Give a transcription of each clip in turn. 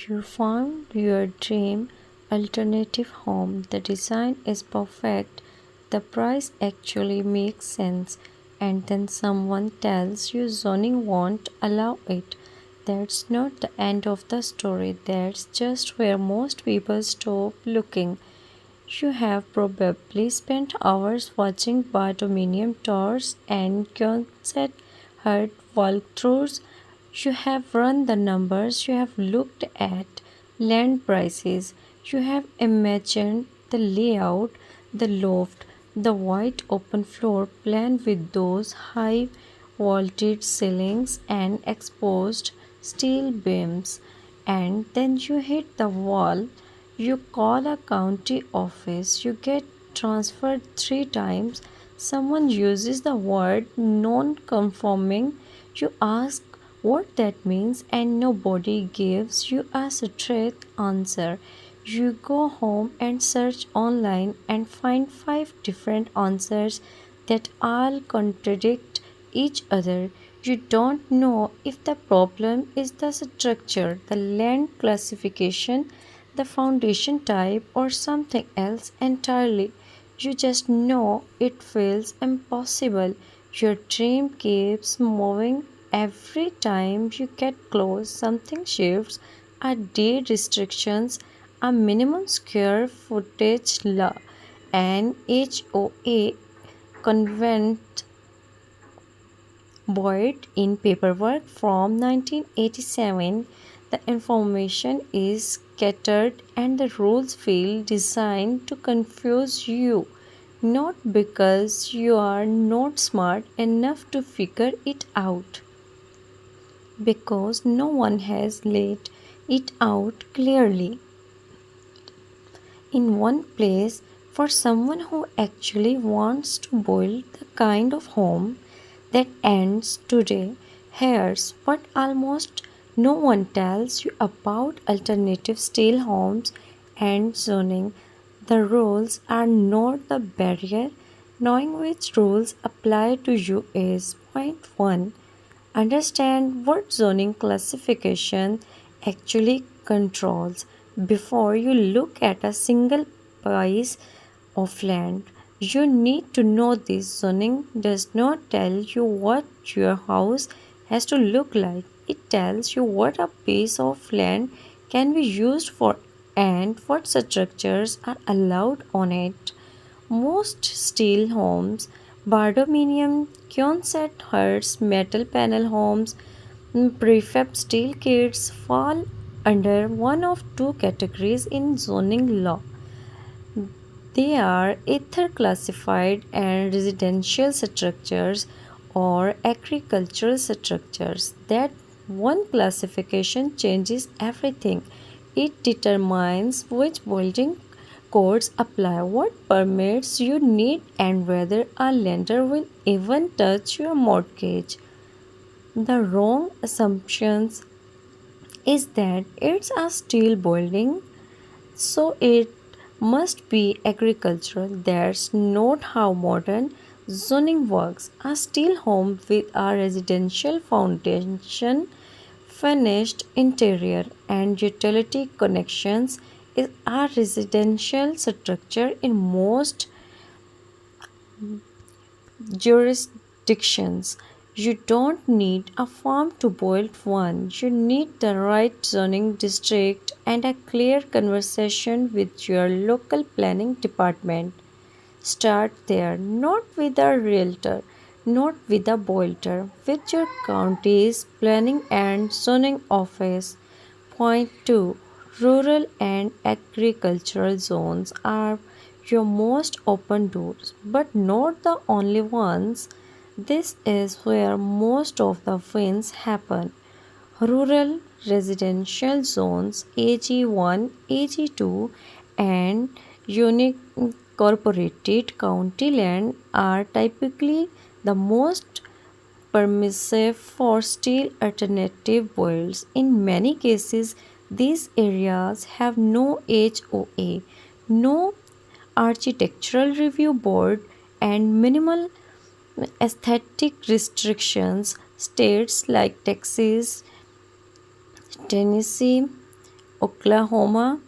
You found your dream alternative home. The design is perfect. The price actually makes sense. And then someone tells you zoning won't allow it. That's not the end of the story. That's just where most people stop looking. You have probably spent hours watching Barndominium tours and concept art walkthroughs. You have run the numbers, you have looked at land prices, you have imagined the layout, the loft, the wide open floor plan with those high vaulted ceilings and exposed steel beams, and then you hit the wall. You call a county office, you get transferred 3 times, someone uses the word non conforming, you ask what that means, and nobody gives you a straight answer. You go home and search online and find 5 different answers that all contradict each other. You don't know if the problem is the structure, the land classification, the foundation type, or something else entirely. You just know it feels impossible. Your dream keeps moving every time you get close. Something shifts. A deed restrictions, a minimum square footage law, an HOA convent void in paperwork from 1987. The information is scattered and the rules feel designed to confuse you, not because you are not smart enough to figure it out, because no one has laid it out clearly in one place for someone who actually wants to build the kind of home that ends today. Here's what almost no one tells you about alternative style homes and zoning. The rules are not the barrier. Knowing which rules apply to you is point one. Understand what zoning classification actually controls before you look at a single piece of land. You need to know this. Zoning does not tell you what your house has to look like, it tells you what a piece of land can be used for and what structures are allowed on it. Most steel homes, barndominium, quonset huts, metal panel homes, prefab steel kits fall under one of two categories in zoning law. They are either classified and residential structures or agricultural structures. That one classification changes everything. It determines which building codes apply, what permits you need, and whether a lender will even touch your mortgage. The wrong assumptions is that it's a steel building, so it must be agricultural. That's not how modern zoning works. A steel home with a residential foundation, finished interior, and utility connections is a residential structure in most jurisdictions. You don't need a farm to build one. You need the right zoning district and a clear conversation with your local planning department. Start there, not with a realtor, not with a builder, with your county's planning and zoning office. Point 2. Rural and agricultural zones are your most open doors, but not the only ones. This is where most of the wins happen. Rural residential zones AG1, AG2, and unincorporated county land are typically the most permissive for steel alternative builds. In many cases, these areas have no HOA, no architectural review board, and minimal aesthetic restrictions. States like Texas, Tennessee, Oklahoma,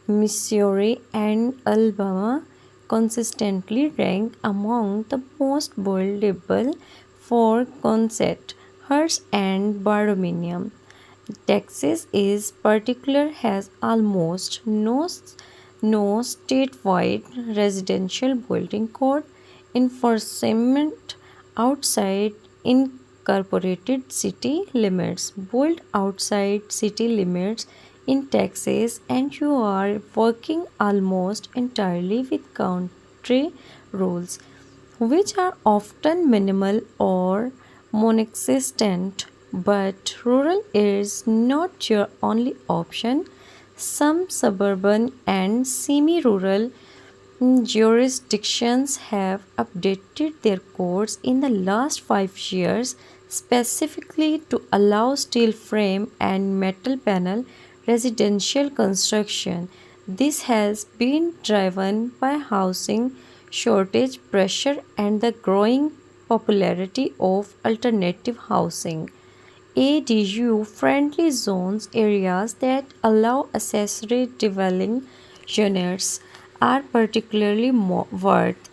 Missouri, and Alabama consistently rank among the most buildable for concert herds and barndominium. Texas is particular has almost no statewide residential building code enforcement outside incorporated city limits. Build outside city limits in Texas and you are working almost entirely with country rules which are often minimal or non-existent, but rural is not your only option. Some suburban and semi-rural jurisdictions have updated their codes in the last 5 years specifically to allow steel frame and metal panel residential construction. This has been driven by housing shortage pressure and the growing popularity of alternative housing. ADU friendly zones areas that allow accessory dwelling units are particularly worth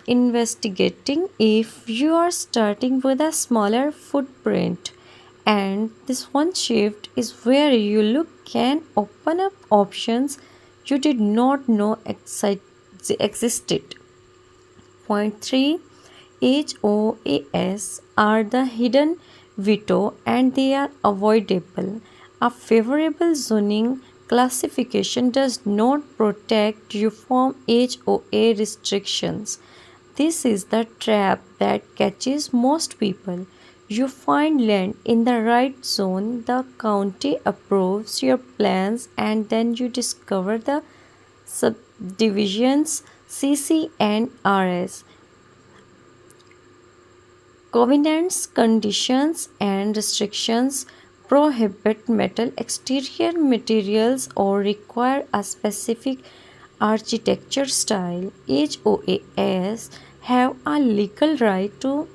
investigating if you are starting with a smaller footprint. And this one shift is where you look can open up options you did not know existed. Point 3 HOAS are the hidden veto and they are avoidable. A favorable zoning classification does not protect you from HOA restrictions. This is the trap that catches most people. You find land in the right zone, the county approves your plans, and then you discover the subdivisions CC and RS covenants, conditions, and restrictions prohibit metal exterior materials or require a specific architecture style. HOAs have a legal right to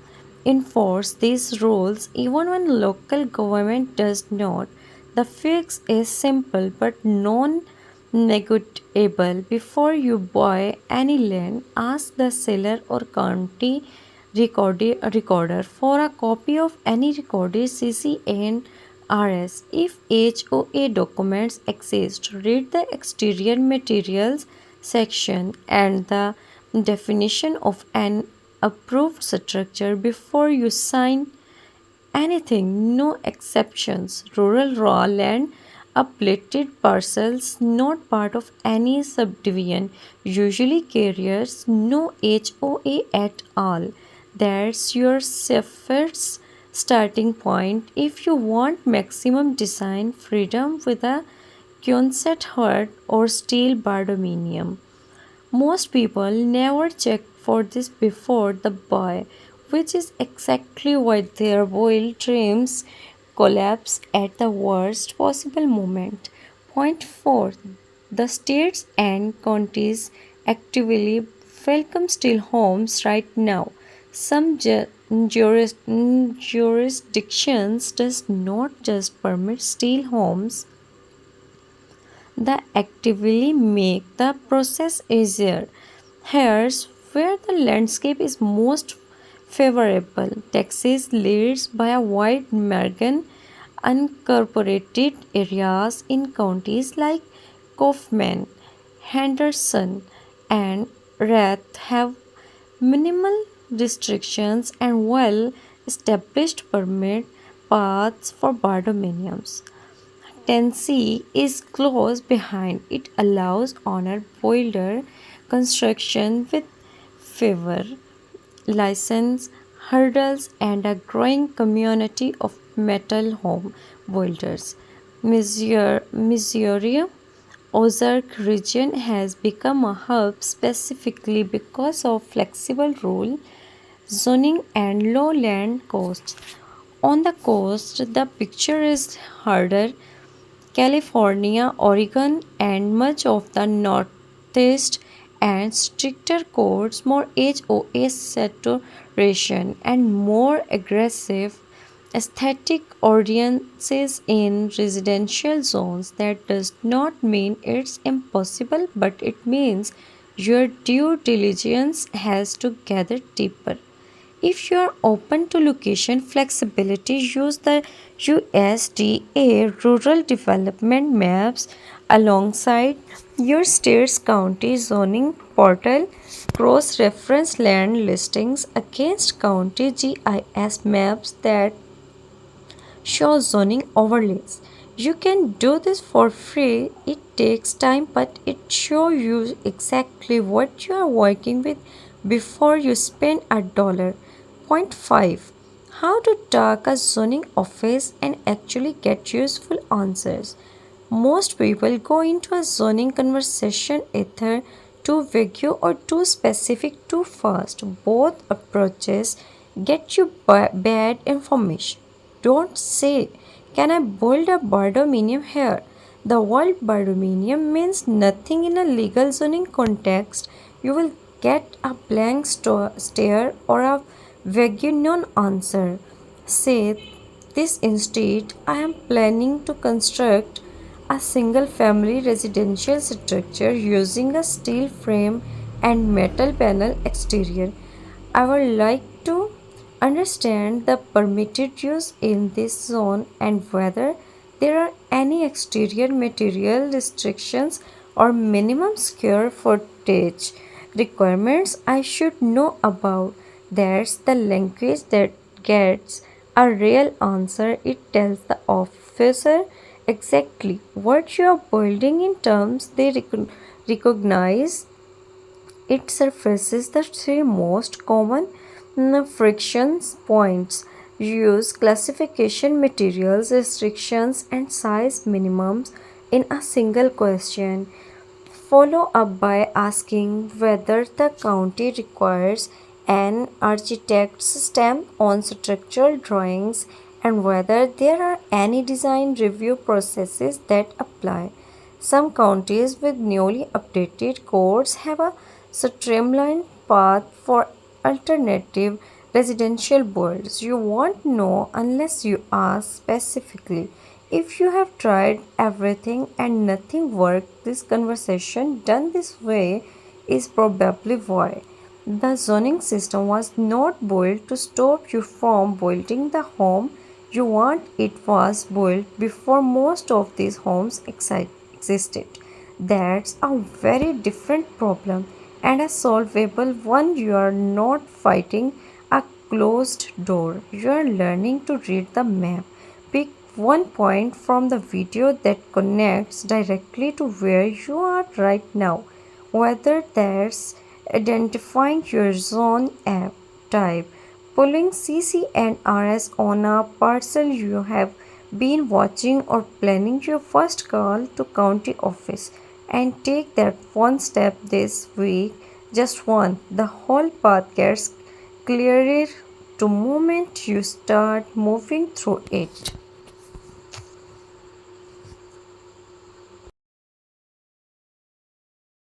enforce these rules even when local government does not. The fix is simple but non negotiable. Before you buy any land, ask the seller or county recorder for a copy of any recorded CC and RS. If HOA documents exist, read the exterior materials section and the definition of an approved structure before you sign anything, no exceptions. Rural raw land, uplatted parcels not part of any subdivision, usually carriers no HOA at all. That's your safest starting point if you want maximum design freedom with a Quonset hut or steel barndominium. Most people never check for this before the buy, which is exactly why their wild dreams collapse at the worst possible moment. Point 4. The states and counties actively welcome steel homes right now. Some jurisdictions does not just permit steel homes, that actively make the process easier. Here's where the landscape is most favorable. Texas leads by a wide margin. Unincorporated areas in counties like Kaufman, Henderson, and Rath have minimal restrictions and well established permit paths for barndominiums. Tennessee is close behind. It allows honor boiler construction with favor, license, hurdles, and a growing community of metal home builders. Missouri Ozark region has become a hub specifically because of flexible rule zoning and low land costs. On the coast, the picture is harder. California, Oregon, and much of the Northeast, and stricter codes, more HOA saturation, and more aggressive aesthetic audiences in residential zones. That does not mean it's impossible, but it means your due diligence has to gather deeper. If you are open to location flexibility, use the USDA rural development maps alongside your state's county zoning portal. Cross reference land listings against county GIS maps that show zoning overlays. You can do this for free. It takes time, but it shows you exactly what you are working with before you spend a dollar. Point 5. How to talk a zoning office and actually get useful answers. Most people go into a zoning conversation either too vague or too specific too fast. Both approaches get you bad information. Don't say, can I build a barndominium here? The word barndominium means nothing in a legal zoning context. You will get a blank stare or a vague non-answer. Say this instead, I am planning to construct a single family residential structure using a steel frame and metal panel exterior. I would like to understand the permitted use in this zone and whether there are any exterior material restrictions or minimum square footage requirements I should know about. That's the language that gets a real answer. It tells the officer exactly what you are building in terms they recognize. It surfaces the three most common friction points: use, classification, materials, restrictions, and size minimums in a single question. Follow up by asking whether the county requires an architect's stamp on structural drawings and whether there are any design review processes that apply. Some counties with newly updated codes have a streamlined path for alternative residential boards. You won't know unless you ask specifically. If you have tried everything and nothing worked, this conversation done this way is probably why. The zoning system was not built to stop you from building the home you want. It was built before most of these homes existed. That's a very different problem and a solvable one. You are not fighting a closed door, you are learning to read the map. Pick one point from the video that connects directly to where you are right now, whether that's identifying your zone app type, pulling CCNRS on a parcel you have been watching, or planning your first call to county office. And take that one step this week, just one. The whole path gets clearer the moment you start moving through it.